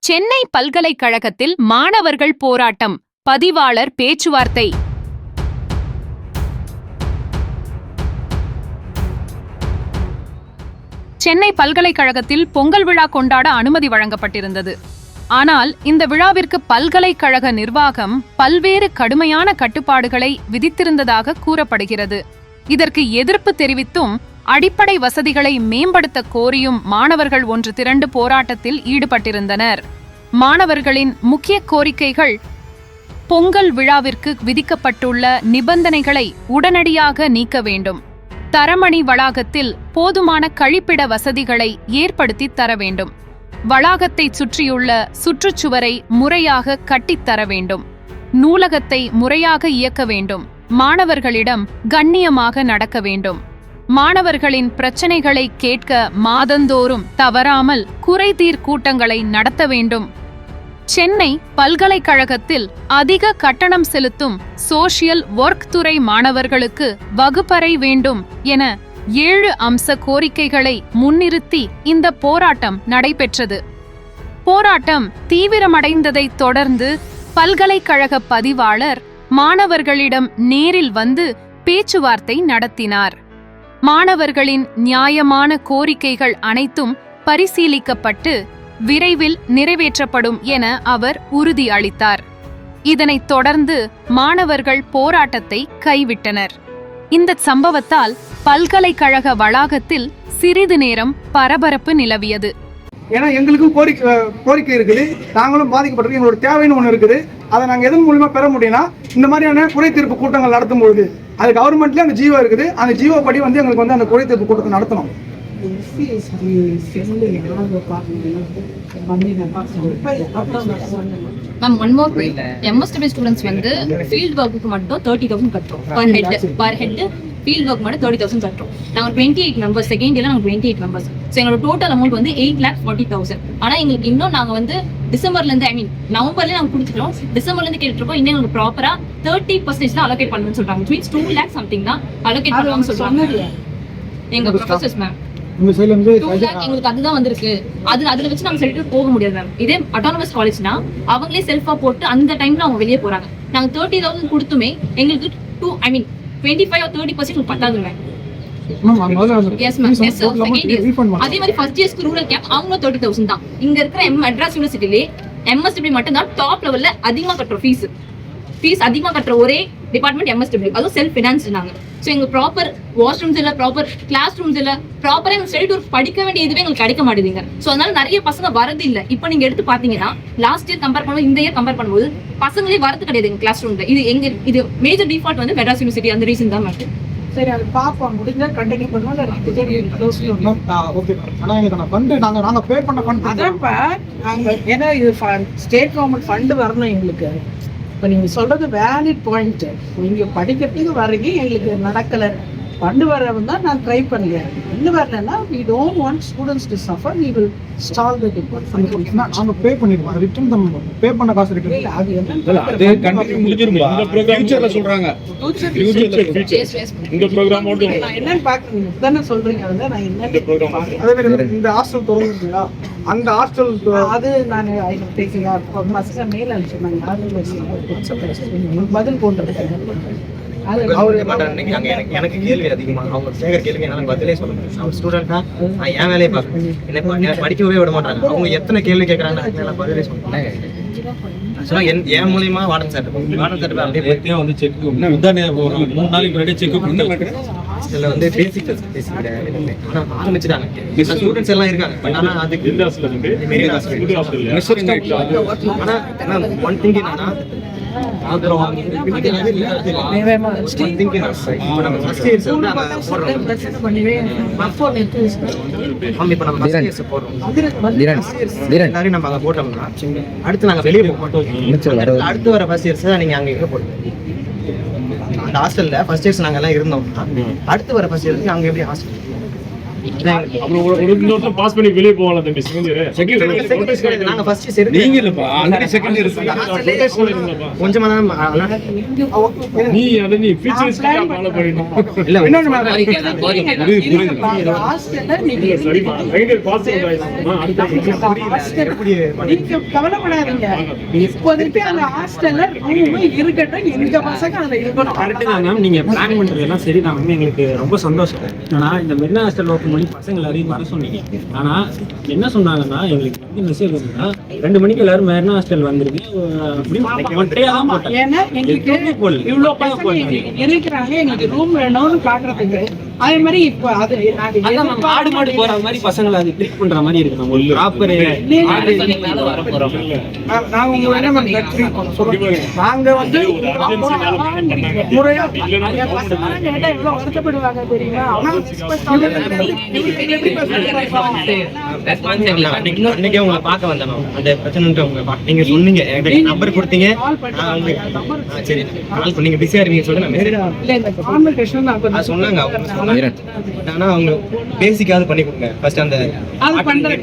சென்னை பல்கலைக்கழகத்தில் மாணவர்கள் போராட்டம், பதிவாளர் பேச்சுவார்த்தை. சென்னை பல்கலைக்கழகத்தில் பொங்கல் விழா கொண்டாட அனுமதி வழங்கப்பட்டிருந்தது. ஆனால் இந்த விழாவிற்கு பல்கலைக்கழக நிர்வாகம் பல்வேறு கடுமையான கட்டுப்பாடுகளை விதித்திருந்ததாக கூறப்படுகிறது. இதற்கு எதிர்ப்பு தெரிவித்தும் அடிப்படை வசதிகளை மேம்படுத்த கோரியும் மாணவர்கள் ஒன்று திரண்டு போராட்டத்தில் ஈடுபட்டிருந்தனர். மாணவர்களின் முக்கிய கோரிக்கைகள்: பொங்கல் விழாவிற்கு விதிக்கப்பட்டுள்ள நிபந்தனைகளை உடனடியாக நீக்க வேண்டும், தரமணி வளாகத்தில் போதுமான கழிப்பிட வசதிகளை ஏற்படுத்தி தர வேண்டும், வளாகத்தை சுற்றியுள்ள சுற்றுச்சுவரை முறையாக கட்டித்தர வேண்டும், நூலகத்தை முறையாக இயக்க வேண்டும், மாணவர்களிடம் கண்ணியமாக நடக்க வேண்டும், மாணவர்களின் பிரச்சனைகளை கேட்க மாதந்தோறும் தவறாமல் குறைதீர் கூட்டங்களை நடத்த வேண்டும், சென்னை பல்கலைக்கழகத்தில் அதிக கட்டணம் செலுத்தும் சோஷியல் ஒர்க் துறை மாணவர்களுக்கு வகுப்பறை வேண்டும் என 7 அம்ச கோரிக்கைகளை முன்னிறுத்தி இந்த போராட்டம் நடைபெற்றது. போராட்டம் தீவிரமடைந்ததைத் தொடர்ந்து பல்கலைக்கழக பதிவாளர் மாணவர்களிடம் நேரில் வந்து பேச்சுவார்த்தை நடத்தினார். மாணவர்களின் நியாயமான கோரிக்கைகள் அனைத்தும் பரிசீலிக்கப்பட்டு விரைவில் நிறைவேற்றப்படும் என அவர் உறுதி அளித்தார். இதனைத் தொடர்ந்து மாணவர்கள் போராட்டத்தை கைவிட்டனர். இந்த சம்பவத்தால் பல்கலைக்கழக வளாகத்தில் சிறிது நேரம் பரபரப்பு நிலவியது. ஏன்னா எங்களுக்கும் கோரிக்கை இருக்குது, நாங்களும் பாதிக்கப்பட்டிருக்கோம், எங்களோட தேவைன்னு ஒன்று இருக்குது. அதை நாங்கள் எதன் மூலியமாக பெற முடியும்னா இந்த மாதிரியான குறை தீர்ப்பு கூட்டங்கள் நடத்தும் பொழுது அது கவர்மெண்ட்லேயே அந்த ஜிஓ இருக்குது, அந்த ஜிஓ படி வந்து எங்களுக்கு வந்து அந்த குறை தீர்ப்பு கூட்டத்தை நடத்தணும். Ma'am, one more point. MSW students வந்து ஃபீல்ட் ஒர்க்குக்கு மட்டும் 30,000 கட்டுறோம் பர் ஹெட். ஃபீல்ட் ஒர்க் மட்டும் 30,000 கட்டுறோம். நாங்கள் 28 மெம்பர்ஸ், செகண்ட் இயர்ல நாங்கள் 28 மெம்பர்ஸ். ஸோ எங்களோட டோட்டல் அமௌண்ட் வந்து 8,40,000. ஆனால் எங்களுக்கு இன்னும் நாங்கள் வந்து டிசம்பர்லேருந்து, நவம்பர்லேயே நாங்கள் கொடுத்துட்டோம். டிசம்பர்லேருந்து கேட்டுருக்கோம். இன்னும் எங்களுக்கு ப்ராப்பரா 30% தான் அலோகேட் பண்ணுன்னு சொல்றாங்க. மீன்ஸ் 2 lakh சம்திங் தான் அலோகேட் பண்ணுவாங்கன்னு சொல்றாங்க எங்க ப்ரொஃபசர்ஸ். மேம், எங்களுக்கு அதுதான் வந்திருக்கு. அதுல வச்சு நாங்க சொல்லிட்டு போக முடியாது மேம். இதே அட்டானமஸ் காலேஜ்னா அவங்களே செல்ஃபா போட்டு அந்த டைம்ல அவங்க வெளியே போறாங்க. நாங்க 30,000 கொடுத்துமே எங்களுக்கு 25 or 30% பத்தாது ma'am. Yes ma'am, yes sir. Second year அதே மாதிரி ஃபர்ஸ்ட் இயர்ஸ்க்கு ரூரல் கேம்ப் அவங்க 30,000 தான். இங்க இருக்கிற மெட்ராஸ் யூனிவர்சிட்டிலே எம்எஸ்டபிள்யூ மட்டும் தான் டாப் லெவல்ல அதிகமா கட்டுற ஃபீஸ் அதிகமா கட்டுற ஒரே டிபார்ட்மெண்ட் எம்எஸ்டபிள்யூ. அதுவும் செல்ஃப் ஃபினான்ஸ் நாங்க. ஸோ எங்க ப்ராப்பர் வாஷ்ரூம்ஸ் இல்ல, ப்ராப்பர் கிளாஸ் ரூம்ஸ் இல்ல, ப்ராப்பரா எங்க ஸ்டடி டூர் படிக்க வேண்டிய இதுவே எங்களுக்கு கிடைக்க மாட்டேங்குதுங்க. ஸோ அதனால நிறைய பசங்க வரது இல்ல. இப்போ நீங்க எடுத்து பாத்தீங்கன்னா லாஸ்ட் இயர் கம்பேர் பண்ணும்போது இந்த இயர் கம்பேர் பண்ணும்போது பசங்களே வரது கிடையாது எங்க கிளாஸ் ரூம்ல. இது மேஜர் டிஃபால்ட் வந்து மெட்ராஸ் யூனிவர்சிட்டி. அந்த ரீசன் தான் மேம். சரி, அது பாப்போம். முடிஞ்சா கண்டினியூ பண்ணுவோம். ஓகே, ஆனால் இதை நான் ஃபண்டு நாங்கள் பே பண்ண ஃபண்ட் அதான்ப்பா. நாங்கள் ஏன்னா இது ஸ்டேட் கவர்மெண்ட் ஃபண்டு வரணும் எங்களுக்கு. இப்போ நீங்கள் சொல்கிறது வேலிட் பாயிண்ட்டு. நீங்கள் படிக்கிறதுக்கு வரைக்கும் எங்களுக்கு நடக்கலை. ஃபண்டு வரவன் தான் நான் ட்ரை பண்ணுறேன். ஃபண்டு வரலன்னா we don't want students to suffer. We will stall the department. நாங்கள் பே பண்ணிடுவோம். ரிட்டர்ன் தான் பே பண்ண காசு இருக்கு. இல்லை, அது என்ன அது கண்டினியூ முடிஞ்சிருங்களா? இந்த ப்ரோக்ராம் ஃபியூச்சர்ல சொல்றாங்க. இந்த ப்ரோக்ராம் ஓடு நான் என்னன்னு பார்க்குறீங்க தானே சொல்றீங்க. அதுதான் நான் என்ன ப்ரோக்ராம். அதே மாதிரி இந்த ஹாஸ்டல் திறந்துருக்கீங்களா? அந்த ஹாஸ்டல் அது நான் பசங்க மேல அனுப்பிச்சிருந்தாங்க. பதில் போட்டிருக்கேன். எனக்கு கேள்வி அதிகமா, அவங்க கேட்குற கேள்வி என்னால பதிலே சொல்ல முடியும். அவங்க ஸ்டூடெண்ட்னா நான் என் வேலையை பார்க்குறேன், என்னை படிக்கவே விட மாட்டாங்க. அவங்க எத்தனை கேள்வி கேட்கறாங்க என்னால் பதிலே சொல்லுவேன். என் மூலியமா வார்டன் சார் அப்படியே வந்து செக் உதாரண 3 நாளைக்கு முன்னாடி செக் பண்ணி இதில் வந்து பேசிக் ஆனால் ஆரம்பிச்சுட்டாங்க. ஸ்டூடெண்ட்ஸ் எல்லாம் இருக்காங்க. பட் ஆனால் அதுக்கு ஆனால் ஒன் திங் என்னன்னா அடுத்து நாங்க வெளியே போக மாட்டோம். அடுத்து வர ஃபர்ஸ்ட் இயர்ஸ் நீங்க அங்க எங்க போடுங்க. அந்த ஹாஸ்டல்ல ஃபர்ஸ்ட் இயர்ஸ் நாங்க எல்லாம் இருந்தோம்னா அடுத்து வர ஃபர்ஸ்ட் இயர்ஸ் அங்க எப்படி ஹாஸ்டல் அப்புறம் ஒரு நிமிஷம் பாஸ் பண்ணி வெளியே போகலாம் தம்பி செகண்ட் நாங்க ஃபர்ஸ்ட் சரி நீங்க இல்லப்பா ஆல்ரெடி செகண்ட் இயர் கொஞ்சமா தான் நீ அதை நீ ஃபியூச்சரிஸ்டிக்கா ஃபாலோ பண்ணிட்டு இல்ல இன்னொன்று மேடம், ஹாஸ்டல்ல நீங்க சரிமா செகண்ட் இயர் பாஸ் நீங்க கவலைப்படாதீங்க. இப்போதைக்கு அந்த ஹாஸ்டல்ல ரூம் இருக்கட்டும், எங்க பசங்க அதுல இருக்கணும். கரெக்டு தான் மேம். நீங்கள் பிளான் பண்ணுறதெல்லாம் சரி தான் மேம். எங்களுக்கு ரொம்ப சந்தோஷம். ஆனால் இந்த மெரினா ஹாஸ்டல் ஓப்பன் பண்ணி பசங்க எல்லாரையும் வர சொன்னீங்க. ஆனால் என்ன சொன்னாங்கன்னா எங்களுக்கு வந்து மெசேஜ் வந்துன்னா 2 மணிக்கு எல்லாரும் மெரினா ஹாஸ்டல் வந்துருக்கு அப்படின்னு ஒட்டையாக தான் போட்டாங்க. ஏன்னா எங்களுக்கு இவ்வளவு பசங்க இருக்கிறாங்க, எங்களுக்கு ரூம் வேணும்னு பாக்குறதுக்கு. அதே மாதிரி இப்போ அது நாங்க அதான் மேம், ஆடு மாடு போகிற மாதிரி பசங்களை அது ட்ரீட் பண்ணுற மாதிரி இருக்கு மேம். ஒரு ப்ராப்பர் நாங்க உங்களுக்கு என்ன மேம் சொல்றோம், நாங்க வந்து முறையா என் பசங்க கேட்டா எவ்வளவு வருத்தப்படுவாங்க தெரியுமா? ஆனா அன்னைக்கே உங்களை பார்க்க வந்தேன் மேம். அந்த பிரச்சனை நீங்க சொன்னீங்க, நம்பர் கொடுத்தீங்க. சரி கால் பண்ணீங்க, பிஸியா இருக்கீங்க சொல்லுங்க. இல்ல இந்த கான்வர்சேஷன் நான் கொஞ்சம் சொன்னாங்க ஆனா அவங்க பேசிக்காவது பண்ணி கொடுங்க ஃபர்ஸ்ட். அந்த அது பண்றேன்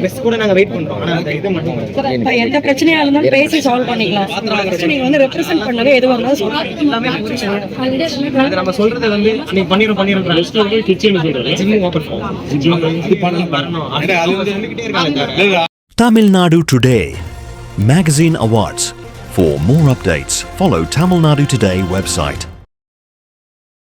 பெஸ்ட் கூட நாங்க வெயிட் பண்றோம். ஆனா அந்த இது மட்டும் எந்த பிரச்சனையா இருந்தாலும் பேசி சால்வ் பண்ணிக்கலாம். நீங்க வந்து ரெப்ரசென்ட் பண்ணவே எதுவாக இருந்தாலும் சொல்லுங்க. அது நம்ம சொல்றது வந்து நீ பண்ணிரும் கிச்சன் சொல்றேன் ஜிம் ஓபன் இது பண்ணணும். அது வந்து சொல்லிக்கிட்டே இருக்காங்க. Tamil Nadu Today Magazine Awards. For more updates, follow Tamil Nadu Today website.